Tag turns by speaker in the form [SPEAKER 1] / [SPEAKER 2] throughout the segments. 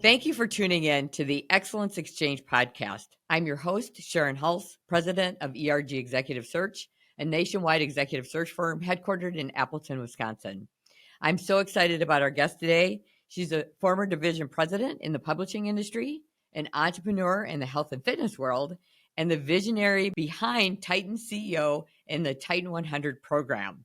[SPEAKER 1] Thank you for tuning in to the Excellence Exchange podcast. I'm your host, Sharon Hulse, president of ERG Executive Search, a nationwide executive search firm headquartered in Appleton, Wisconsin. I'm so excited about our guest today. She's a former division president in the publishing industry, an entrepreneur in the health and fitness world, and the visionary behind Titan CEO and the Titan 100 program.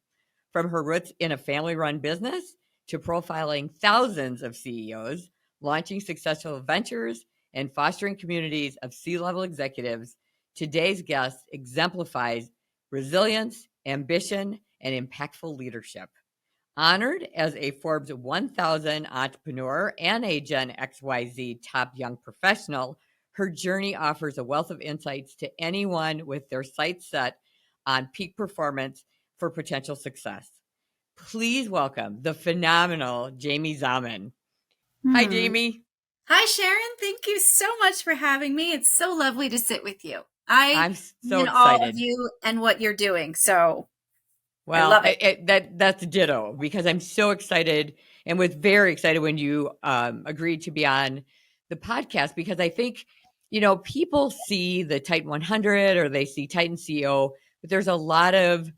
[SPEAKER 1] From her roots in a family-run business to profiling thousands of CEOs, launching successful ventures, and fostering communities of C-level executives, today's guest exemplifies resilience, ambition, and impactful leadership. Honored as a Forbes 1000 entrepreneur and a GenXYZ Top Young Professional, her journey offers a wealth of insights to anyone with their sights set on peak performance for potential success. Please welcome the phenomenal Jaime Zawmon. Hi, Jaime.
[SPEAKER 2] Hi, Sharon. Thank you so much for having me. It's so lovely to sit with you.
[SPEAKER 1] I'm so excited.
[SPEAKER 2] All of you and what you're doing. So,
[SPEAKER 1] well,
[SPEAKER 2] I love it.
[SPEAKER 1] That's ditto, because I'm so excited and was very excited when you agreed to be on the podcast, because I think, people see the Titan 100 or they see Titan CEO, but there's a lot of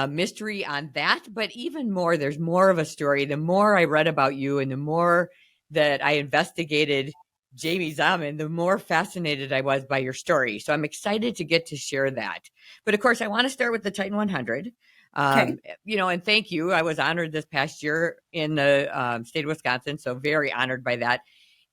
[SPEAKER 1] mystery on that. But even more, there's more of a story. The more I read about you and the more that I investigated Jaime Zawmon, the more fascinated I was by your story. So I'm excited to get to share that. But of course, I want to start with the Titan 100.
[SPEAKER 2] Okay.
[SPEAKER 1] And thank you. I was honored this past year in the state of Wisconsin. So very honored by that.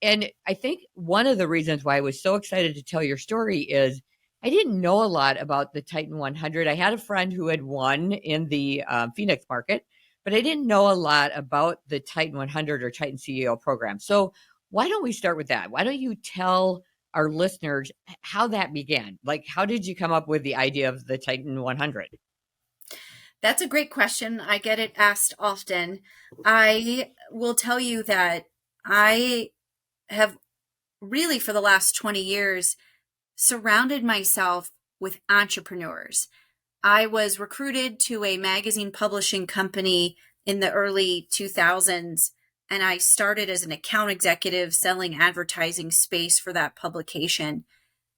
[SPEAKER 1] And I think one of the reasons why I was so excited to tell your story is I didn't know a lot about the Titan 100. I had a friend who had won in the Phoenix market, but I didn't know a lot about the Titan 100 or Titan CEO program. So why don't we start with that? Why don't you tell our listeners how that began? Like, how did you come up with the idea of the Titan 100?
[SPEAKER 2] That's a great question. I get it asked often. I will tell you that I have really, for the last 20 years, surrounded myself with entrepreneurs. I was recruited to a magazine publishing company in the early 2000s, and I started as an account executive selling advertising space for that publication.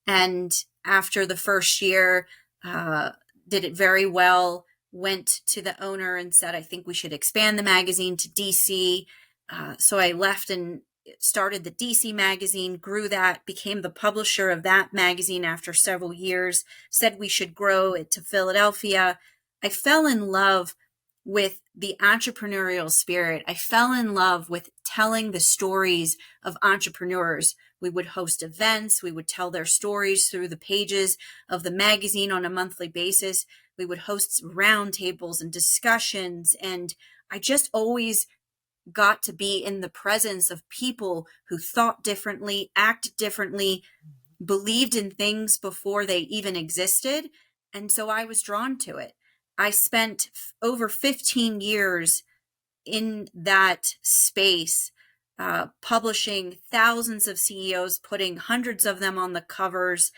[SPEAKER 2] And after the first year, did it very well, went to the owner and said, I think we should expand the magazine to DC. So I left and started the DC magazine, grew that, became the publisher of that magazine after several years, said we should grow it to Philadelphia. I fell in love with the entrepreneurial spirit. I fell in love with telling the stories of entrepreneurs. We would host events. We would tell their stories through the pages of the magazine on a monthly basis. We would host roundtables and discussions. And I just always got to be in the presence of people who thought differently, acted differently, believed in things before they even existed. And so I was drawn to it. I spent over 15 years in that space, publishing thousands of CEOs, putting hundreds of them on the covers,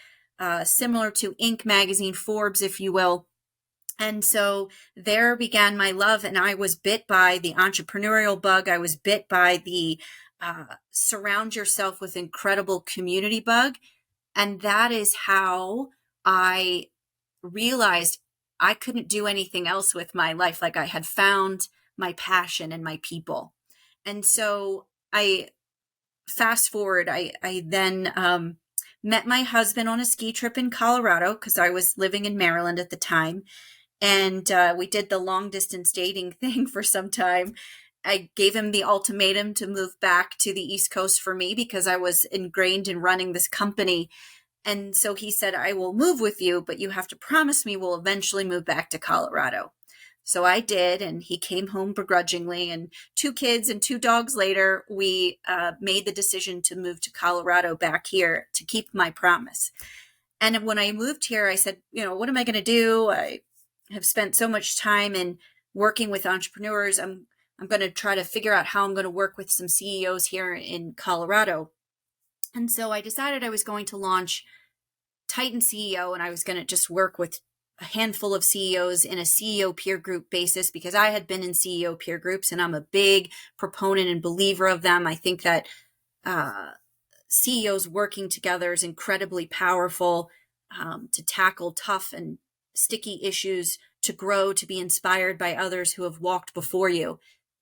[SPEAKER 2] similar to Inc. magazine, Forbes, if you will. And so there began my love, and I was bit by the entrepreneurial bug. I was bit by the surround yourself with incredible community bug. And that is how I realized I couldn't do anything else with my life. Like, I had found my passion and my people. And so I fast forward, I then met my husband on a ski trip in Colorado, because I was living in Maryland at the time. And we did the long distance dating thing for some time. I gave him the ultimatum to move back to the East Coast for me, because I was ingrained in running this company. And so he said, I will move with you, but you have to promise me we'll eventually move back to Colorado. So I did, and he came home begrudgingly. And 2 kids and 2 dogs later, we made the decision to move to Colorado back here to keep my promise. And when I moved here, I said, what am I going to do? I have spent so much time in working with entrepreneurs. I'm going to try to figure out how I'm going to work with some CEOs here in Colorado. And so I decided I was going to launch Titan CEO, and I was going to just work with a handful of CEOs in a CEO peer group basis, because I had been in CEO peer groups and I'm a big proponent and believer of them. I think that CEOs working together is incredibly powerful, to tackle tough and sticky issues, to grow, to be inspired by others who have walked before you.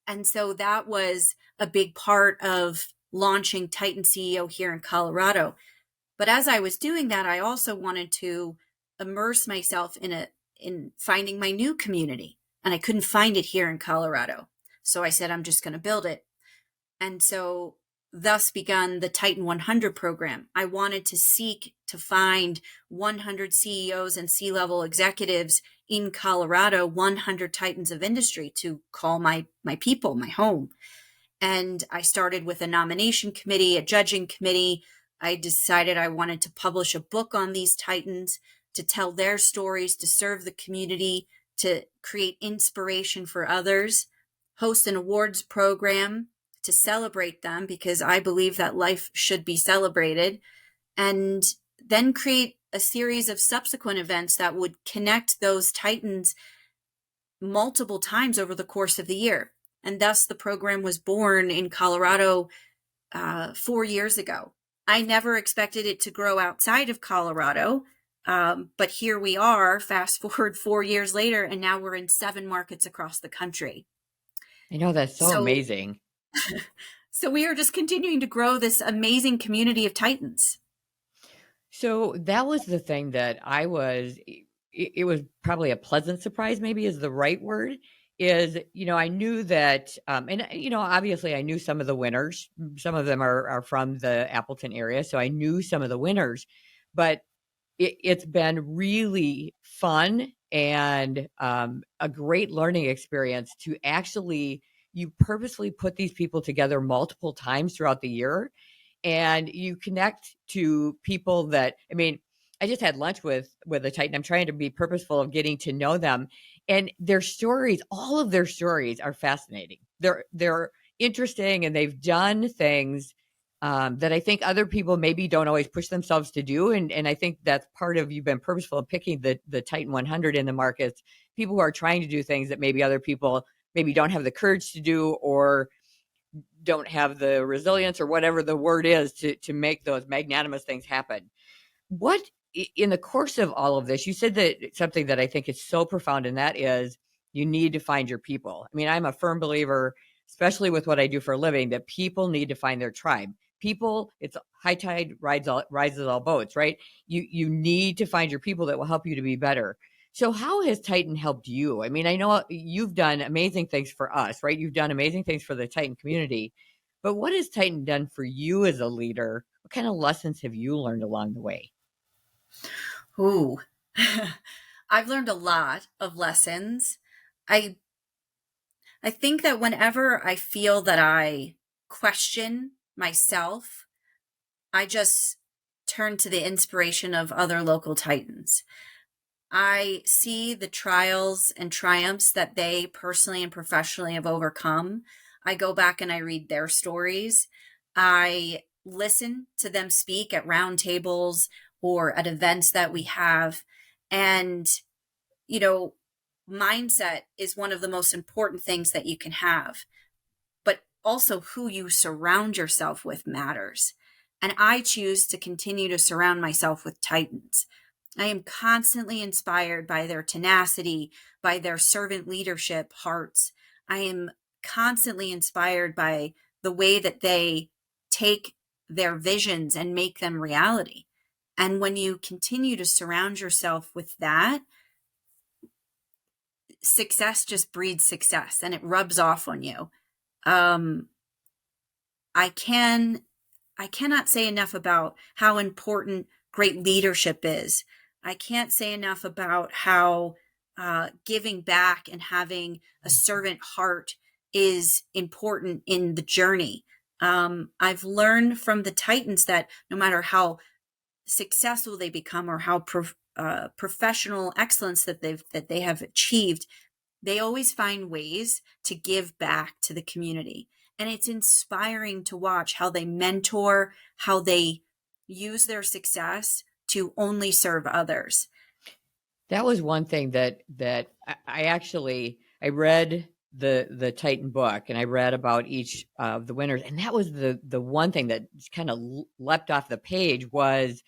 [SPEAKER 2] And so that was a big part of launching Titan CEO here in Colorado. But as I was doing that, I also wanted to immerse myself in finding my new community. And I couldn't find it here in Colorado. So I said, I'm just going to build it. And so thus begun the Titan 100 program. I wanted to seek to find 100 CEOs and C-level executives in Colorado, 100 titans of industry to call my people, my home. And I started with a nomination committee, a judging committee. I decided I wanted to publish a book on these titans, to tell their stories, to serve the community, to create inspiration for others, host an awards program to celebrate them, because I believe that life should be celebrated, and then create a series of subsequent events that would connect those titans multiple times over the course of the year. And thus the program was born in Colorado 4 years ago. I never expected it to grow outside of Colorado, but here we are, fast forward 4 years later, and now we're in 7 markets across the country.
[SPEAKER 1] I know, that's so amazing.
[SPEAKER 2] So we are just continuing to grow this amazing community of titans.
[SPEAKER 1] So that was the thing that it was probably a pleasant surprise, maybe is the right word, is, I knew that, and, obviously I knew some of the winners. Some of them are from the Appleton area. So I knew some of the winners, but it's been really fun and a great learning experience to actually, you purposely put these people together multiple times throughout the year, and you connect to people that, I just had lunch with a Titan. I'm trying to be purposeful of getting to know them, and their stories, all of their stories are fascinating. They're interesting, and they've done things that I think other people maybe don't always push themselves to do. And I think that's part of, you've been purposeful in picking the Titan 100 in the markets, people who are trying to do things that maybe other people maybe don't have the courage to do, or don't have the resilience, or whatever the word is, to make those magnanimous things happen. What, in the course of all of this, you said that something that I think is so profound, and that is, you need to find your people. I'm a firm believer, especially with what I do for a living, that people need to find their tribe. People, it's high tide rises all boats, right? You need to find your people that will help you to be better. So how has Titan helped you? I know you've done amazing things for us, right? You've done amazing things for the Titan community, but what has Titan done for you as a leader? What kind of lessons have you learned along the way?
[SPEAKER 2] Ooh, I've learned a lot of lessons. I think that whenever I feel that I question myself, I just turn to the inspiration of other local titans. I see the trials and triumphs that they personally and professionally have overcome. I go back and I read their stories. I listen to them speak at roundtables or at events that we have. And, mindset is one of the most important things that you can have, but also who you surround yourself with matters. And I choose to continue to surround myself with titans. I am constantly inspired by their tenacity, by their servant leadership hearts. I am constantly inspired by the way that they take their visions and make them reality. And when you continue to surround yourself with that, success just breeds success, and it rubs off on you. I cannot say enough about how important great leadership is. I can't say enough about how giving back and having a servant heart is important in the journey. I've learned from the titans that no matter how successful they become, or how professional excellence that they have achieved, they always find ways to give back to the community. And it's inspiring to watch how they mentor, how they use their success to only serve others.
[SPEAKER 1] That was one thing that I read the Titan book, and I read about each of the winners, and that was the one thing that kind of leapt off the page was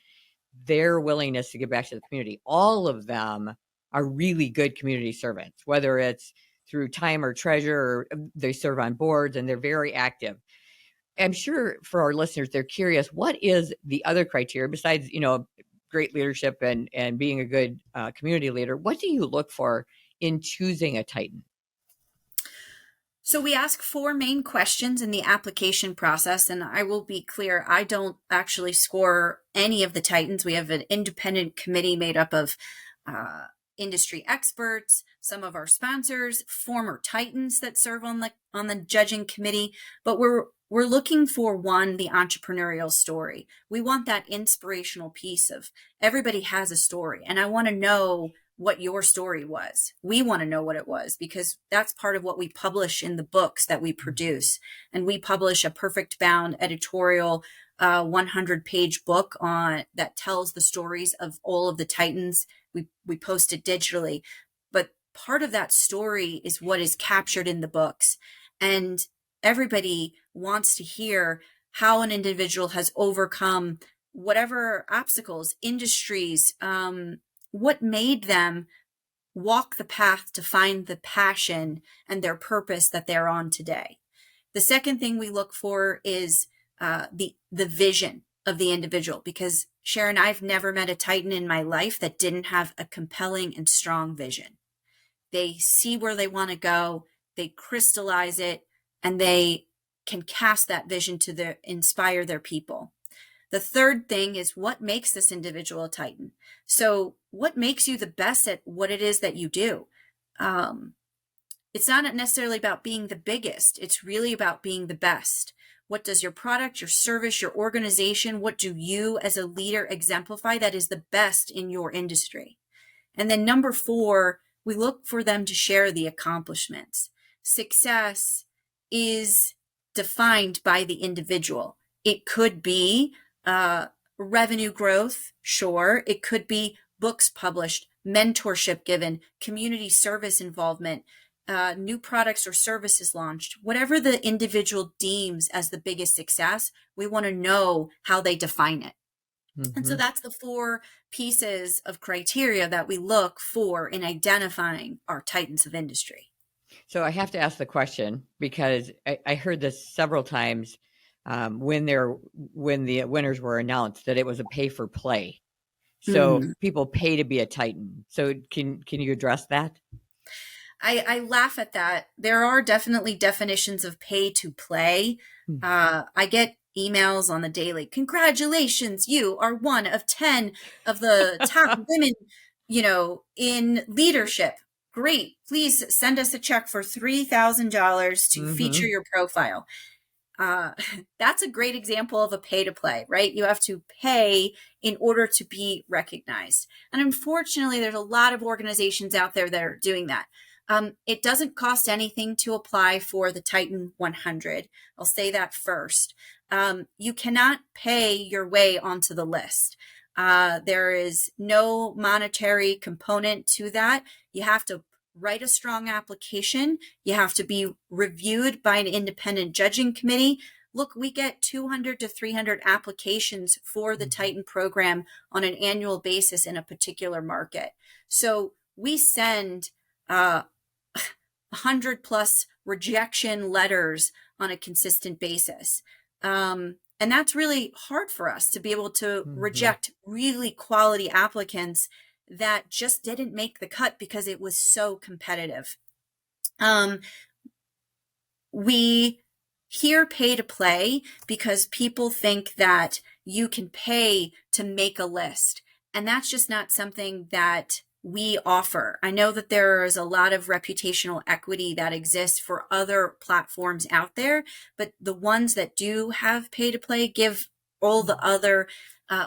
[SPEAKER 1] their willingness to give back to the community. All of them are really good community servants, whether it's through time or treasure, or they serve on boards, and they're very active. I'm sure for our listeners, they're curious, what is the other criteria besides, great leadership and being a good community leader? What do you look for in choosing a Titan?
[SPEAKER 2] So we ask 4 main questions in the application process, and I will be clear, I don't actually score any of the Titans. We have an independent committee made up of industry experts, some of our sponsors, former Titans that serve on the judging committee, but we're looking for, one, the entrepreneurial story. We want that inspirational piece of everybody has a story, and I want to know what your story was. We want to know what it was, because that's part of what we publish in the books that we produce. And we publish a perfect bound editorial 100-page book that tells the stories of all of the Titans. We post it digitally, but part of that story is what is captured in the books. And everybody wants to hear how an individual has overcome whatever obstacles, industries, what made them walk the path to find the passion and their purpose that they're on today. The second thing we look for is the vision of the individual, because Sharon, I've never met a Titan in my life that didn't have a compelling and strong vision. They see where they want to go, they crystallize it, and they can cast that vision to inspire their people. The third thing is, what makes this individual a Titan? So what makes you the best at what it is that you do? It's not necessarily about being the biggest. It's really about being the best. What does your product, your service, your organization, what do you as a leader exemplify that is the best in your industry? And then number 4, we look for them to share the accomplishments. Success is defined by the individual. It could be revenue growth, sure. It could be books published, mentorship given, community service involvement, new products or services launched. Whatever the individual deems as the biggest success, we want to know how they define it. Mm-hmm. And so that's the 4 pieces of criteria that we look for in identifying our Titans of industry.
[SPEAKER 1] So I have to ask the question, because I heard this several times when the winners were announced, that it was a pay for play. So people pay to be a Titan. So can you address that?
[SPEAKER 2] I laugh at that. There are definitely definitions of pay to play. I get emails on the daily. Congratulations, you are one of 10 of the top women, in leadership. Great. Please send us a check for $3,000 to feature your profile. That's a great example of a pay to play, right? You have to pay in order to be recognized. And unfortunately, there's a lot of organizations out there that are doing that. It doesn't cost anything to apply for the Titan 100. I'll say that first. You cannot pay your way onto the list. There is no monetary component to that. You have to write a strong application. You have to be reviewed by an independent judging committee. Look, we get 200 to 300 applications for the Titan program on an annual basis in a particular market. So we send 100 plus rejection letters on a consistent basis. And that's really hard for us to be able to reject really quality applicants that just didn't make the cut because it was so competitive. We hear pay to play because people think that you can pay to make a list. And that's just not something that we offer. I know that there is a lot of reputational equity that exists for other platforms out there, but the ones that do have pay to play give all the other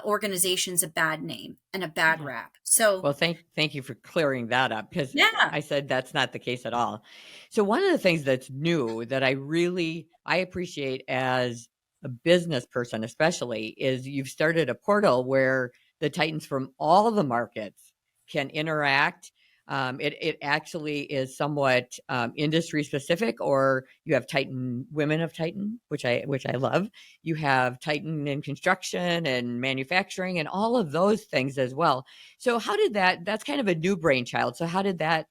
[SPEAKER 2] organizations a bad name and a bad rap. So,
[SPEAKER 1] well, thank you for clearing that up, because I said that's not the case at all. So one of the things that's new that I appreciate as a business person, especially, is you've started a portal where the Titans from all the markets can interact. It actually is somewhat industry specific, or you have Titan Women of Titan, which I love. You have Titan in construction and manufacturing and all of those things as well. So how did that's kind of a new brainchild. So how did that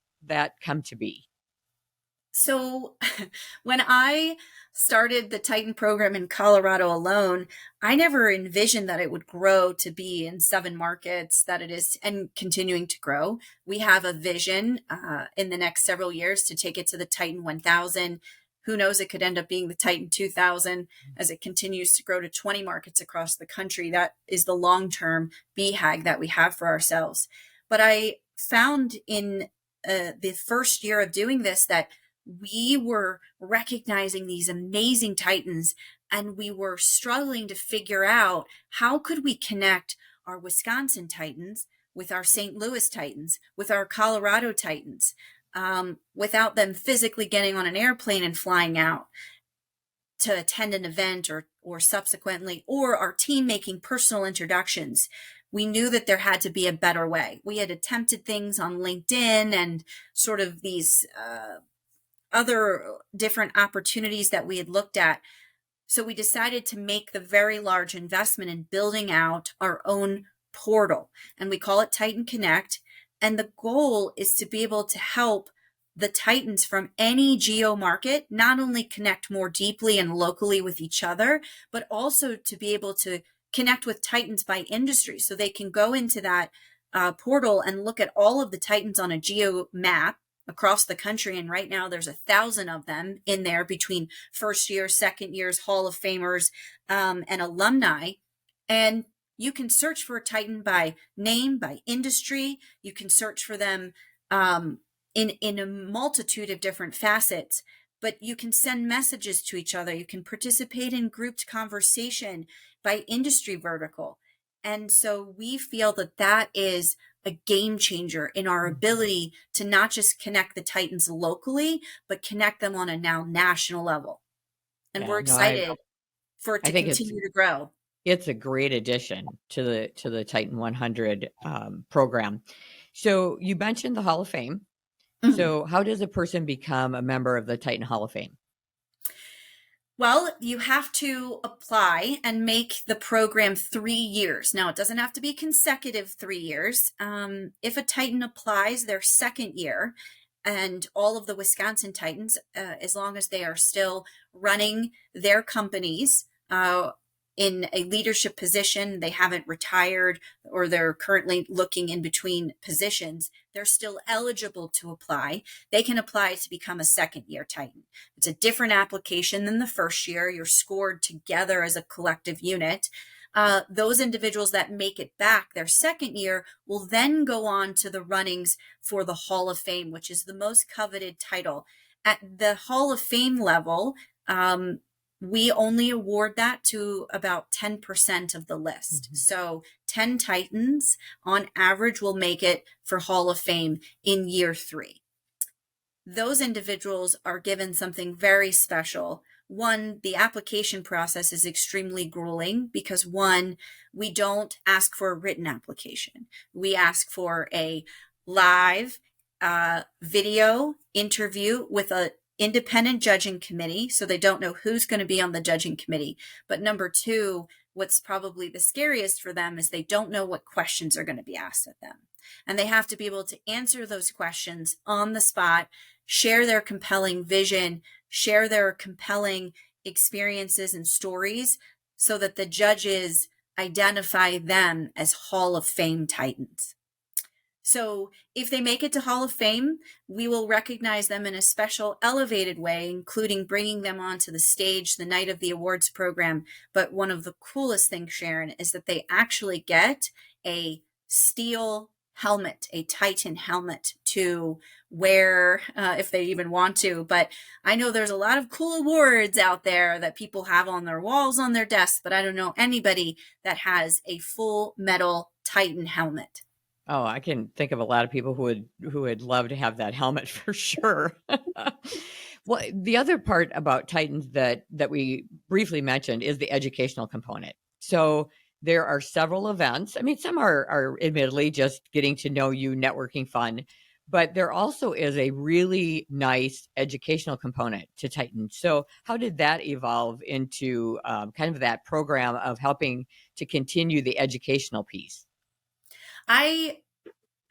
[SPEAKER 1] come to be?
[SPEAKER 2] So when I started the Titan program in Colorado alone, I never envisioned that it would grow to be in 7 markets that it is and continuing to grow. We have a vision in the next several years to take it to the Titan 1000. Who knows, it could end up being the Titan 2000 as it continues to grow to 20 markets across the country. That is the long-term BHAG that we have for ourselves. But I found in the first year of doing this that we were recognizing these amazing Titans, and we were struggling to figure out how could we connect our Wisconsin Titans with our St. Louis Titans, with our Colorado Titans, without them physically getting on an airplane and flying out to attend an event or subsequently, or our team making personal introductions. We knew that there had to be a better way. We had attempted things on LinkedIn and sort of these other different opportunities that we had looked at. So we decided to make the very large investment in building out our own portal, and we call it Titan Connect. And the goal is to be able to help the Titans from any geo market not only connect more deeply and locally with each other, but also to be able to connect with Titans by industry. So they can go into that portal and look at all of the Titans on a geo map across the country. And right now there's 1,000 of them in there between first year, second years, Hall of Famers, and alumni. And you can search for a Titan by name, by industry. You can search for them in a multitude of different facets, but you can send messages to each other. You can participate in grouped conversation by industry vertical. And so we feel that that is a game changer in our ability to not just connect the Titans locally, but connect them on a now national level. And we're excited for it to continue to grow.
[SPEAKER 1] It's a great addition to the Titan 100 program. So you mentioned the Hall of Fame. Mm-hmm. So how does a person become a member of the Titan Hall of Fame?
[SPEAKER 2] Well, you have to apply and make the program 3 years. Now, it doesn't have to be consecutive 3 years. If a Titan applies their second year, and all of the Wisconsin Titans, as long as they are still running their companies in a leadership position, they haven't retired, or they're currently looking in between positions, they're still eligible to apply. They can apply to become a second year Titan. It's a different application than the first year. You're scored together as a collective unit. Those individuals that make it back their second year will then go on to the runnings for the Hall of Fame, which is the most coveted title. At the Hall of Fame level, we only award that to about 10% of the list. Mm-hmm. So 10 Titans on average will make it for Hall of Fame in year 3. Those individuals are given something very special. One, the application process is extremely grueling because, one, we don't ask for a written application. We ask for a live video interview with an independent judging committee, so they don't know who's going to be on the judging committee. But number 2, what's probably the scariest for them is they don't know what questions are going to be asked of them. And they have to be able to answer those questions on the spot, share their compelling vision, share their compelling experiences and stories so that the judges identify them as Hall of Fame Titans. So if they make it to Hall of Fame, we will recognize them in a special elevated way, including bringing them onto the stage the night of the awards program. But one of the coolest things, Sharon, is that they actually get a steel helmet, a Titan helmet to wear if they even want to. But I know there's a lot of cool awards out there that people have on their walls, on their desks, but I don't know anybody that has a full metal Titan helmet.
[SPEAKER 1] Oh, I can think of a lot of people who would love to have that helmet for sure. Well, the other part about Titans that we briefly mentioned is the educational component. So there are several events. I mean, some are admittedly just getting to know you, networking fun, but there also is a really nice educational component to Titan. So, how did that evolve into kind of that program of helping to continue the educational piece?
[SPEAKER 2] I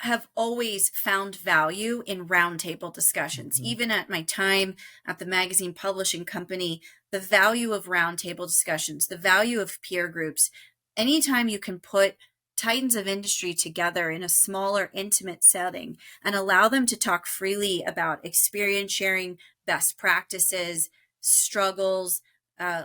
[SPEAKER 2] have always found value in roundtable discussions.
[SPEAKER 1] Mhm.
[SPEAKER 2] Even at my time at the magazine publishing company, the value of roundtable discussions, the value of peer groups, anytime you can put titans of industry together in a smaller, intimate setting and allow them to talk freely about experience sharing, best practices, struggles,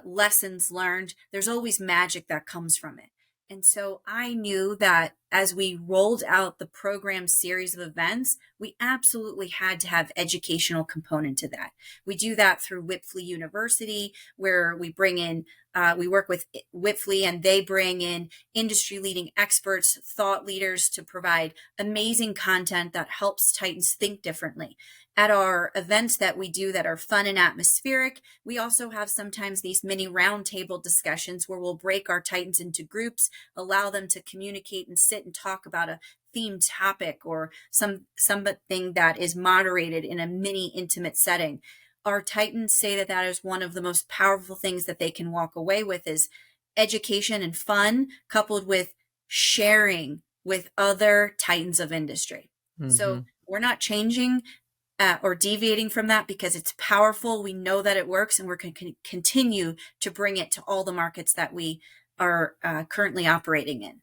[SPEAKER 2] lessons learned, there's always magic that comes from it. And so I knew that as we rolled out the program series of events, we absolutely had to have educational component to that. We do that through Whipfly University, where we bring in, we work with Whipfly and they bring in industry leading experts, thought leaders to provide amazing content that helps Titans think differently. At our events that we do that are fun and atmospheric, we also have sometimes these mini roundtable discussions where we'll break our Titans into groups, allow them to communicate and sit and talk about a themed topic or something that is moderated in a mini intimate setting. Our Titans say that that is one of the most powerful things that they can walk away with is education and fun coupled with sharing with other Titans of industry. So
[SPEAKER 1] Mhm.
[SPEAKER 2] we're not changing or deviating from that because it's powerful. We know that it works, and we're going to continue to bring it to all the markets that we are currently operating in.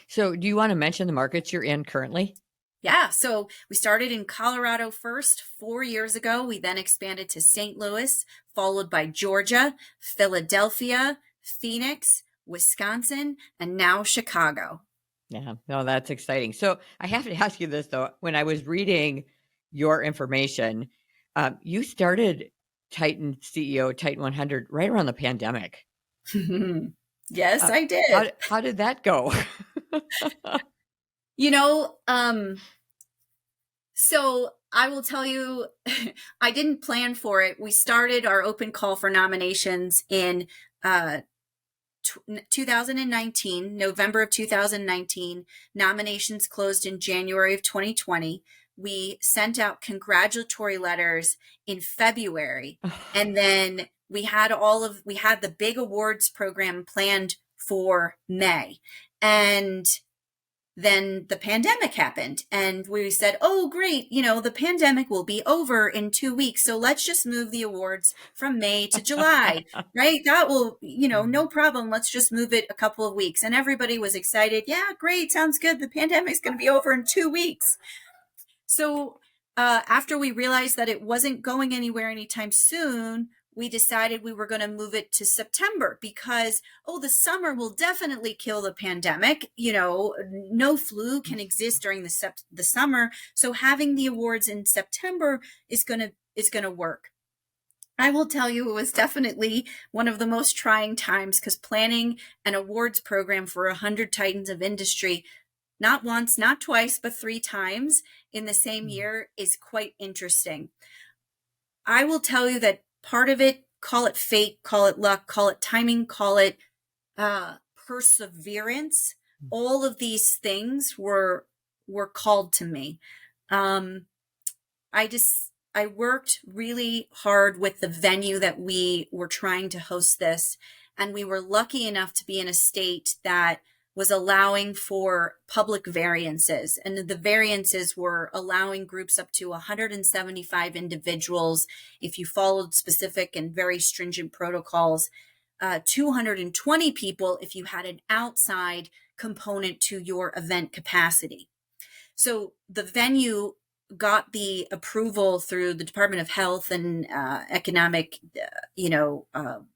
[SPEAKER 1] So, do you want to mention the markets you're in currently?
[SPEAKER 2] Yeah, so we started in Colorado first 4 years ago. We then expanded to St. Louis, followed by Georgia, Philadelphia, Phoenix, Wisconsin, and now Chicago.
[SPEAKER 1] Yeah, no, that's exciting. So, I have to ask you this though. When I was reading your information, you started Titan CEO, Titan 100 right around the pandemic.
[SPEAKER 2] Yes, I
[SPEAKER 1] How
[SPEAKER 2] did.
[SPEAKER 1] how did that go?
[SPEAKER 2] You know, so I will tell you, I didn't plan for it. We started our open call for nominations in 2019, November of 2019. Nominations closed in January of 2020. We sent out congratulatory letters in February, and then we had the big awards program planned for May. And then the pandemic happened and we said, oh, great, the pandemic will be over in 2 weeks. So let's just move the awards from May to July, right? That will, no problem. Let's just move it a couple of weeks. And everybody was excited. Yeah, great. Sounds good. The pandemic's going to be over in 2 weeks. So after we realized that it wasn't going anywhere anytime soon, we decided we were going to move it to September because, the summer will definitely kill the pandemic. No flu can exist during the summer. So having the awards in September is going to work. I will tell you, it was definitely one of the most trying times because planning an awards program for 100 Titans of industry, not once, not twice, but 3 times in the same year is quite interesting. I will tell you that part of it, call it fate, call it luck, call it timing, call it perseverance. All of these things were called to me. I worked really hard with the venue that we were trying to host this, and we were lucky enough to be in a state that was allowing for public variances. And the variances were allowing groups up to 175 individuals if you followed specific and very stringent protocols, 220 people if you had an outside component to your event capacity. So the venue got the approval through the Department of Health and economic,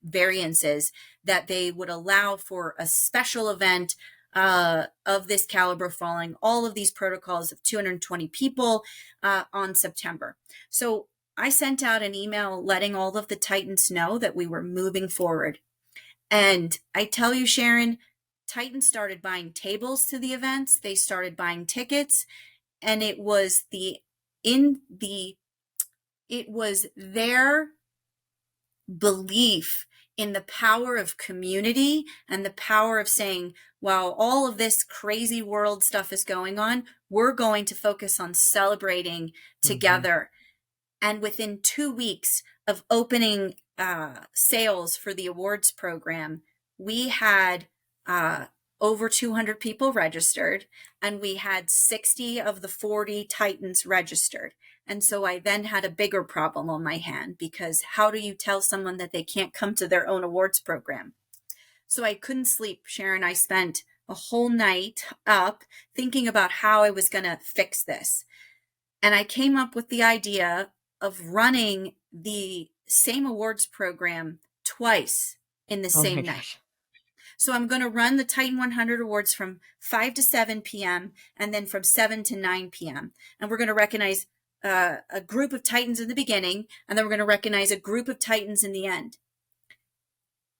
[SPEAKER 2] variances that they would allow for a special event of this caliber following all of these protocols of 220 people on September. So I sent out an email letting all of the Titans know that we were moving forward. And I tell you, Sharon, Titans started buying tables to the events. They started buying tickets. And it was their belief in the power of community and the power of saying, while all of this crazy world stuff is going on, we're going to focus on celebrating together. And within 2 weeks of opening sales for the awards program, we had over 200 people registered, and we had 60 of the 40 Titans registered. And so I then had a bigger problem on my hand, because how do you tell someone that they can't come to their own awards program? So I couldn't sleep, Sharon. I spent a whole night up thinking about how I was going to fix this. And I came up with the idea of running the same awards program twice in the same night.
[SPEAKER 1] Gosh.
[SPEAKER 2] So I'm going to run the Titan 100 Awards from 5 to 7 p.m. and then from 7 to 9 p.m. And we're going to recognize a group of Titans in the beginning, and then we're going to recognize a group of Titans in the end.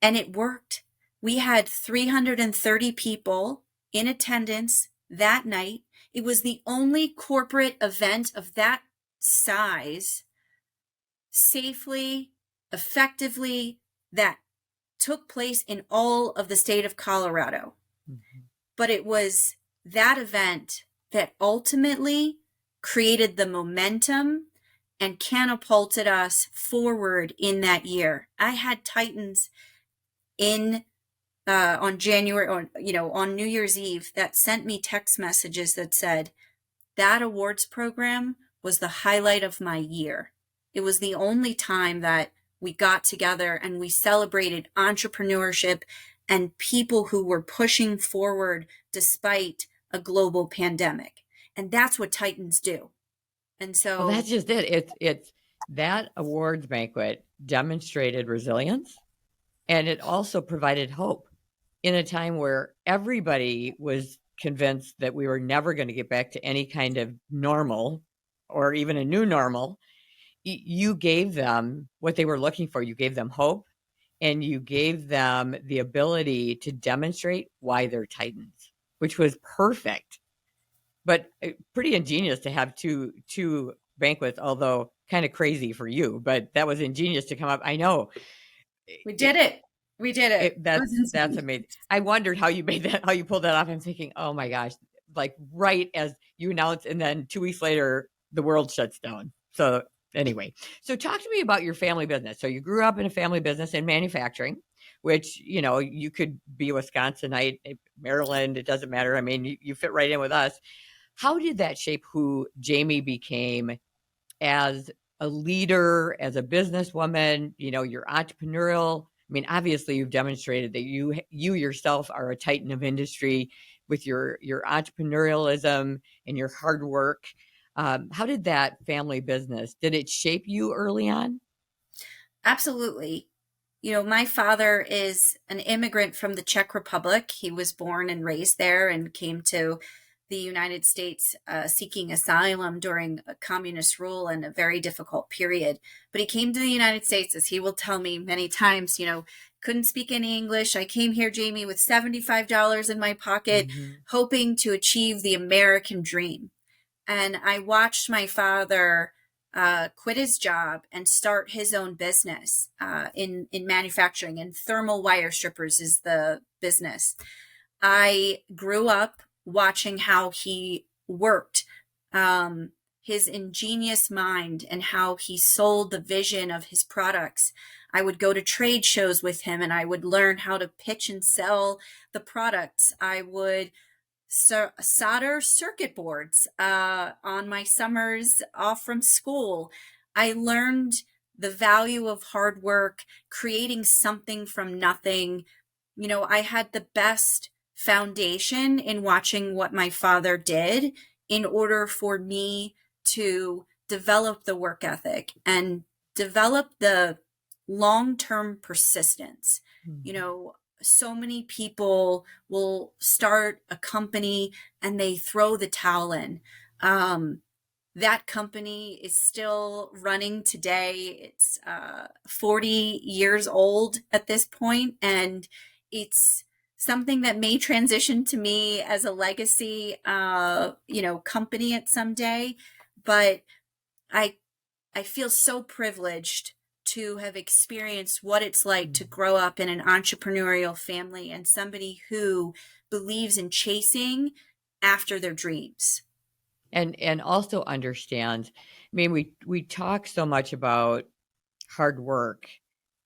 [SPEAKER 2] And it worked. We had 330 people in attendance that night. It was the only corporate event of that size, safely, effectively, that took place in all of the state of Colorado. But it was that event that ultimately created the momentum and catapulted us forward in that year. I had Titans in on January, or on New Year's Eve, that sent me text messages that said, that awards program was the highlight of my year. It was the only time that we got together and we celebrated entrepreneurship and people who were pushing forward despite a global pandemic. And that's what Titans do. And so,
[SPEAKER 1] well, that's just it. It's that awards banquet demonstrated resilience, and it also provided hope in a time where everybody was convinced that we were never going to get back to any kind of normal or even a new normal. You gave them what they were looking for. You gave them hope, and you gave them the ability to demonstrate why they're Titans, which was perfect. But pretty ingenious to have two banquets, although kind of crazy for you. But that was ingenious to come up. I know.
[SPEAKER 2] we did it. We did it.
[SPEAKER 1] That's amazing. I wondered how you made that, how you pulled that off. I'm thinking, oh my gosh, like right as you announced, and then 2 weeks later, the world shuts down. So anyway, so talk to me about your family business. So you grew up in a family business in manufacturing, which, you could be a Wisconsinite, Maryland, it doesn't matter. I mean, you fit right in with us. How did that shape who Jamie became as a leader, as a businesswoman? You're entrepreneurial. I mean, obviously, you've demonstrated that you yourself are a titan of industry with your entrepreneurialism and your hard work. How did that family business, did it shape you early on?
[SPEAKER 2] Absolutely. My father is an immigrant from the Czech Republic. He was born and raised there and came to the United States seeking asylum during a communist rule and a very difficult period. But he came to the United States, as he will tell me many times, couldn't speak any English. I came here, Jamie, with $75 in my pocket, hoping to achieve the American dream. And I watched my father quit his job and start his own business in manufacturing, and thermal wire strippers is the business. I grew up watching how he worked, his ingenious mind, and how he sold the vision of his products. I would go to trade shows with him and I would learn how to pitch and sell the products. I would solder circuit boards on my summers off from school. I learned the value of hard work, creating something from nothing. I had the best foundation in watching what my father did in order for me to develop the work ethic and develop the long-term persistence. So many people will start a company and they throw the towel in. That company is still running today. It's 40 years old at this point, and it's something that may transition to me as a legacy, company at some day. But I feel so privileged to have experienced what it's like to grow up in an entrepreneurial family and somebody who believes in chasing after their dreams.
[SPEAKER 1] And also understands. I mean, we talk so much about hard work,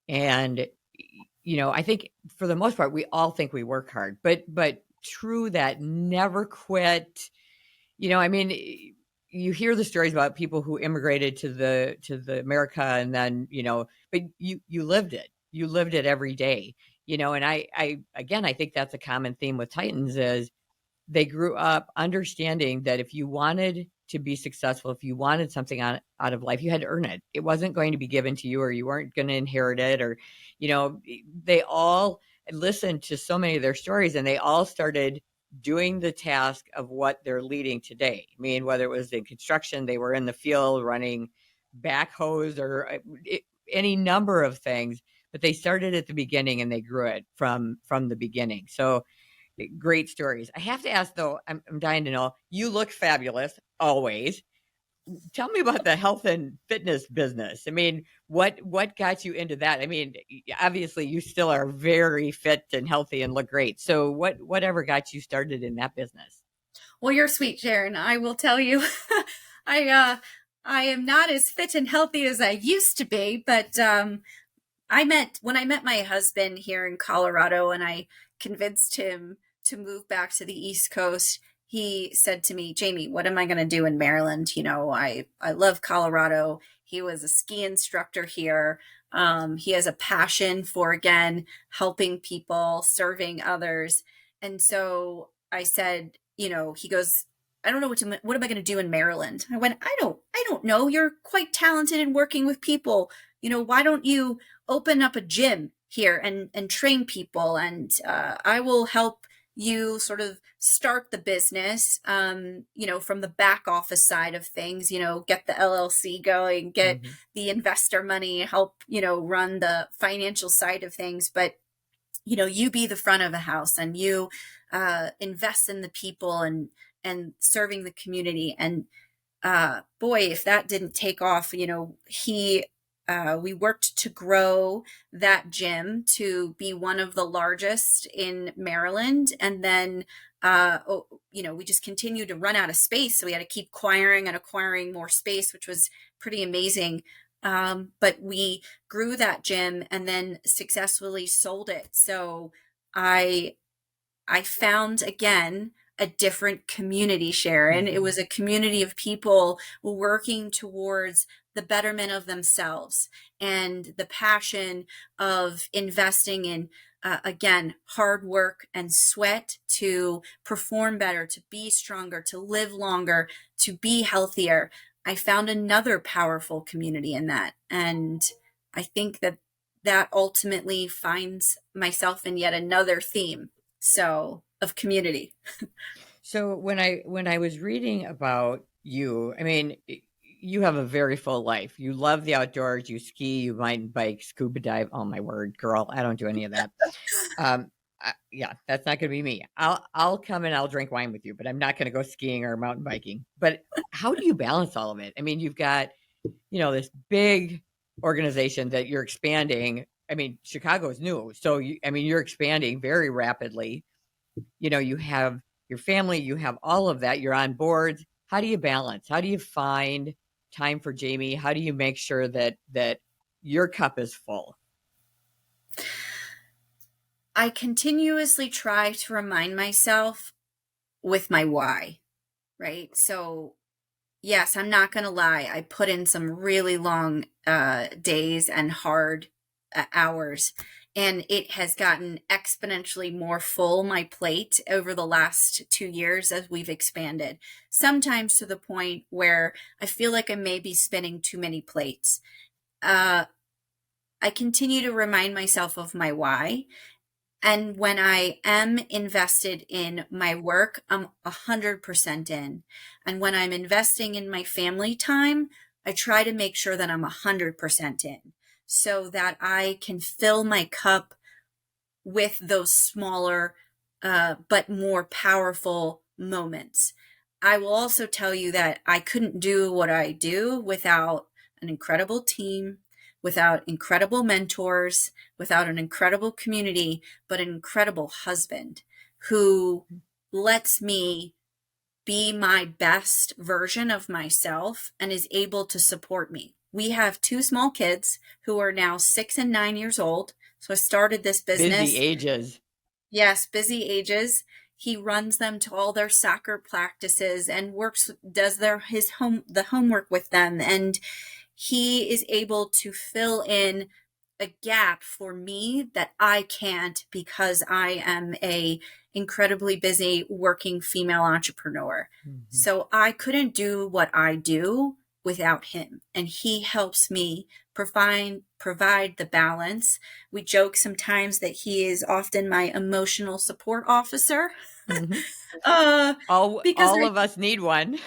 [SPEAKER 1] and I think for the most part we all think we work hard, but true that never quit. I mean, you hear the stories about people who immigrated to the America, and then but you lived it. You lived it every day. And I again, I think that's a common theme with Titans is they grew up understanding that if you wanted to be successful, if you wanted something out of life, you had to earn it. It wasn't going to be given to you, or you weren't going to inherit it, or, they all listened to so many of their stories, and they all started doing the task of what they're leading today. I mean, whether it was in construction, they were in the field running backhoes, or any number of things, but they started at the beginning and they grew it from the beginning. So great stories. I have to ask though, I'm dying to know. You look fabulous always. Tell me about the health and fitness business. I mean, what got you into that? I mean, obviously you still are very fit and healthy and look great. So whatever got you started in that business?
[SPEAKER 2] Well, you're sweet, Sharon. I will tell you, I am not as fit and healthy as I used to be, but when I met my husband here in Colorado and I convinced him to move back to the East Coast, he said to me, Jamie, what am I going to do in Maryland? I love Colorado. He was a ski instructor here. He has a passion for, again, helping people, serving others. And so I said, he goes, I don't know what am I going to do in Maryland? I went, I don't know. You're quite talented in working with people. Why don't you open up a gym here and train people, and I will help you sort of start the business, from the back office side of things, get the LLC going, get
[SPEAKER 1] Mhm.
[SPEAKER 2] the investor money, help, run the financial side of things. But, you be the front of the house and you invest in the people and serving the community. And boy, if that didn't take off, we worked to grow that gym to be one of the largest in Maryland. And then, we just continued to run out of space. So we had to keep acquiring more space, which was pretty amazing. But we grew that gym and then successfully sold it. So I I found again a different community, Sharon. It
[SPEAKER 1] Mhm.
[SPEAKER 2] was a community of people working towards the betterment of themselves and the passion of investing in, again, hard work and sweat to perform better, to be stronger, to live longer, to be healthier. I found another powerful community in that. And I think that ultimately finds myself in yet another theme of community.
[SPEAKER 1] So when I was reading about you, I mean, you have a very full life. You love the outdoors. You ski, you mountain bike, scuba dive. Oh my word, girl, I don't do any of that. Yeah, that's not going to be me. I'll come and I'll drink wine with you, but I'm not going to go skiing or mountain biking. But how do you balance all of it? I mean, you've got this big organization that you're expanding. I mean, Chicago is new, so I mean, you're expanding very rapidly. You have your family, you have all of that, you're on board. How do you balance? How do you find time for Jamie? How do you make sure that your cup is full?
[SPEAKER 2] I continuously try to remind myself with my why, right? So, yes, I'm not going to lie. I put in some really long days and hard hours, and it has gotten exponentially more full, my plate, over the last 2 years as we've expanded. Sometimes to the point where I feel like I may be spinning too many plates. Uh, I continue to remind myself of my why. And when I am invested in my work, I'm 100% in. And when I'm investing in my family time, I try to make sure that I'm 100% in so that I can fill my cup with those smaller, but more powerful moments. I will also tell you that I couldn't do what I do without an incredible team, without incredible mentors, without an incredible community, but an incredible husband who lets me be my best version of myself and is able to support me. We have two small kids who are now 6 and 9 years old. So I started this business.
[SPEAKER 1] Busy ages.
[SPEAKER 2] Yes, busy ages. He runs them to all their soccer practices and does the homework with them. And he is able to fill in a gap for me that I can't because I am a incredibly busy working female entrepreneur. Mm-hmm. So I couldn't do what I do without him. And he helps me provide the balance. We joke sometimes that he is often my emotional support officer.
[SPEAKER 1] Mm-hmm. All of us need one.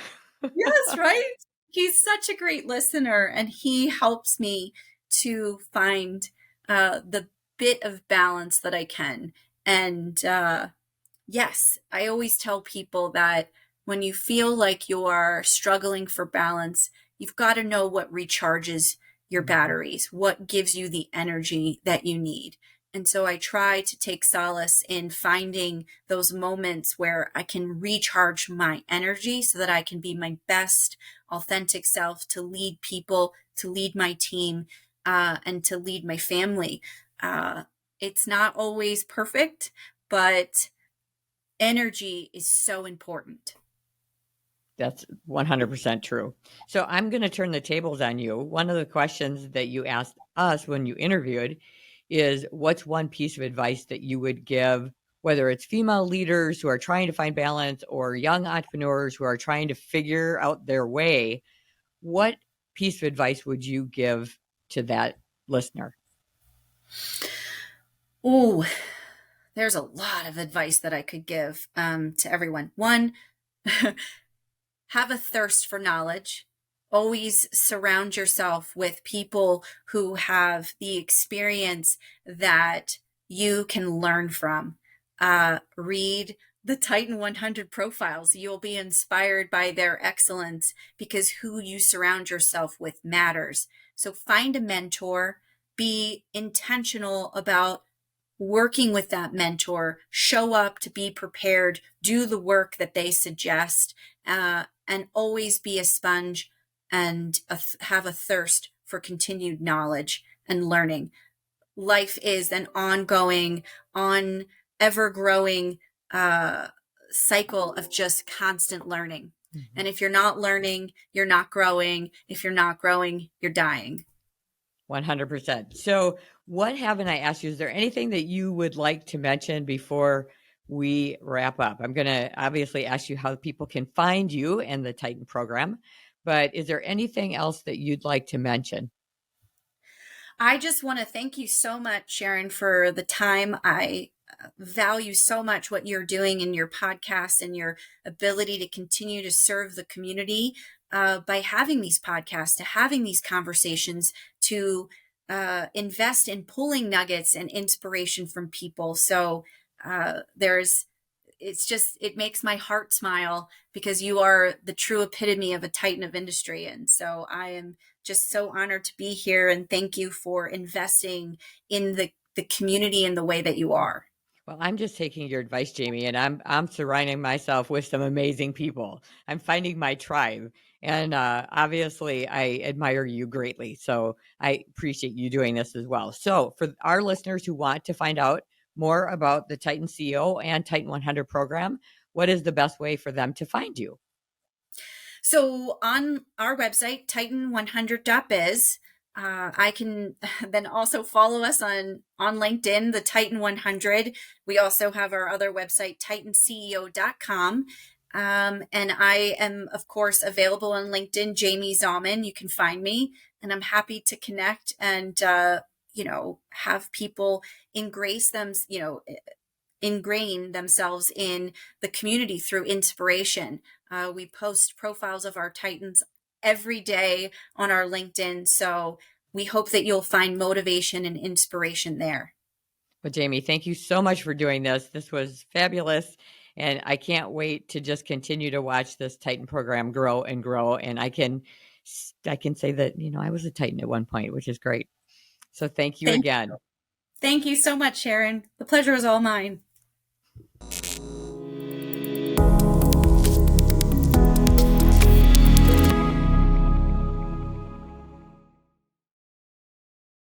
[SPEAKER 2] Yes, right? He's such a great listener, and he helps me to find the bit of balance that I can. And yes, I always tell people that when you feel like you are struggling for balance, you've got to know what recharges your batteries, what gives you the energy that you need. And so I try to take solace in finding those moments where I can recharge my energy so that I can be my best authentic self to lead people, to lead my team, and to lead my family. It's not always perfect, but energy is so important.
[SPEAKER 1] That's 100% true. So I'm going to turn the tables on you. One of the questions that you asked us when you interviewed is, what's one piece of advice that you would give, whether it's female leaders who are trying to find balance or young entrepreneurs who are trying to figure out their way? What piece of advice would you give to that listener?
[SPEAKER 2] Oh, there's a lot of advice that I could give to everyone. One, have a thirst for knowledge. Always surround yourself with people who have the experience that you can learn from. Read the Titan 100 profiles. You'll be inspired by their excellence because who you surround yourself with matters. So find a mentor, be intentional about working with that mentor, show up to be prepared, do the work that they suggest, and always be a sponge and have a thirst for continued knowledge and learning. Life is an ongoing, ever-growing cycle of just constant learning. Mm-hmm. And if you're not learning, you're not growing. If you're not growing, you're dying.
[SPEAKER 1] 100%. So what haven't I asked you? Is there anything that you would like to mention before we wrap up? I'm going to obviously ask you how people can find you and the Titan program, but is there anything else that you'd like to mention?
[SPEAKER 2] I just want to thank you so much, Sharon, for the time. I value so much what you're doing in your podcast and your ability to continue to serve the community by having these podcasts, to having these conversations, to invest in pulling nuggets and inspiration from people. So it makes my heart smile because you are the true epitome of a titan of industry. And so I am just so honored to be here, and thank you for investing in the community in the way that you are.
[SPEAKER 1] Well, I'm just taking your advice, Jamie, and I'm surrounding myself with some amazing people. I'm finding my tribe, and obviously I admire you greatly. So I appreciate you doing this as well. So for our listeners who want to find out more about the Titan CEO and Titan 100 program, what is the best way for them to find you?
[SPEAKER 2] So on our website, titan100.biz, I can then also follow us on LinkedIn, the Titan 100. We also have our other website, titanceo.com. And I am, of course, available on LinkedIn, Jaime Zawmon. You can find me, and I'm happy to connect and, have people ingrain themselves in the community through inspiration. We post profiles of our Titans every day on our LinkedIn. So we hope that you'll find motivation and inspiration there.
[SPEAKER 1] Well, Jamie, thank you so much for doing this. This was fabulous. And I can't wait to just continue to watch this Titan program grow and grow. And I can say that, I was a Titan at one point, which is great. So thank you again.
[SPEAKER 2] Thank you so much, Sharon. The pleasure is all mine.